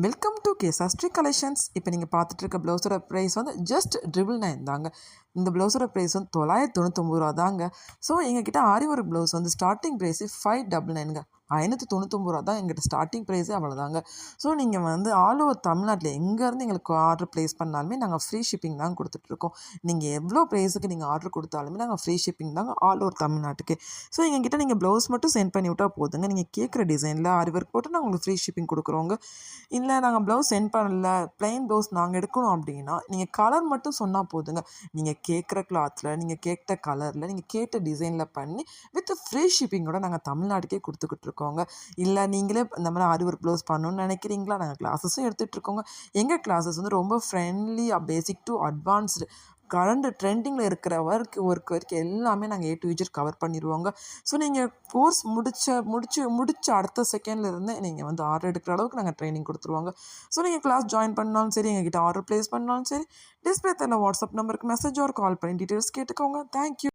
Welcome to கேசாஸ்ட்ரி collections. இப்போ நீங்கள் பார்த்துட்டு இருக்க ப்ளவுஸோட ப்ரைஸ் வந்து ஜஸ்ட் 999 தாங்க. இந்த ப்ளவுஸோட ப்ரைஸ் வந்து 999 தாங்க. ஸோ எங்ககிட்ட ஆரி ஒர்க் ப்ளவுஸ் வந்து ஸ்டார்டிங் ப்ரைஸு 599ங்க. 599 தான் எங்கிட்ட ஸ்டார்டிங் ப்ரைஸே அவ்வளோதாங்க. ஸோ நீங்கள் வந்து ஆல் ஓவர் தமிழ்நாட்டில் எங்கேருந்து எங்களுக்கு ஆர்டர் ப்ளேஸ் பண்ணாலுமே நாங்கள் ஃப்ரீ ஷிப்பிங் தான் கொடுத்துட்ருக்கோம். நீங்கள் எவ்வளோ ப்ரைஸுக்கு நீங்கள் ஆர்டர் கொடுத்தாலுமே நாங்கள் ஃப்ரீ ஷிப்பிங் தாங்க ஆல் ஓவர் தமிழ்நாட்டுக்கு. ஸோ எங்ககிட்ட நீங்கள் ப்ளவுஸ் மட்டும் சென்ட் பண்ணி விட்டால் போதுங்க. நீங்கள் கேட்குற டிசைனில் ஆரி ஒர்க் போட்டு நாங்கள் உங்களுக்கு ஃப்ரீ ஷிப்பிங் கொடுக்குறோங்க. இல்லை நாங்கள் ப்ளவுஸ் சென்ட் பண்ணல, ப்ளைன் ப்ளவுஸ் நாங்கள் எடுக்கணும் அப்படின்னா நீங்கள் கலர் மட்டும் சொன்னால் போதுங்க. நீங்கள் கேட்குற கிளாத்தில், நீங்கள் கேட்ட கலரில், நீங்கள் கேட்ட டிசைனில் பண்ணி வித் ஃப்ரீ ஷிப்பிங்கோட நாங்கள் தமிழ்நாட்டுக்கே கொடுத்துக்கிட்ருக்கோங்க. இல்லை நீங்களே இந்த மாதிரி ஆரி ஒர்க் ப்ளவுஸ் பண்ணணும்னு நினைக்கிறீங்களா? நாங்கள் கிளாஸஸும் எடுத்துகிட்ருக்கோங்க. எங்கள் கிளாஸஸ் வந்து ரொம்ப ஃப்ரெண்ட்லியாக பேசிக் டு அட்வான்ஸ்டு கரண்ட் ட்ரெண்டிங்கில் இருக்கிற ஒர்க் வரைக்கும் எல்லாமே நாங்கள் A to Z கவர் பண்ணிடுவோங்க. ஸோ நீங்கள் கோர்ஸ் முடிச்ச அடுத்த செகண்ட்லேருந்து நீங்கள் வந்து ஆர்டர் எடுக்கிற அளவுக்கு நாங்கள் ட்ரைனிங் கொடுத்துருவோங்க. ஸோ நீங்கள் கிளாஸ் ஜாயின் பண்ணாலும் சரி, எங்ககிட்ட ஆர்டர் ப்ளேஸ் பண்ணாலும் சரி, டிஸ்பிளே தர வாட்ஸ்அப் நம்பருக்கு மெசேஜ் ஒரு கால் பண்ணி டீட்டெயில்ஸ் கேட்டுக்கோங்க. தேங்க்யூ.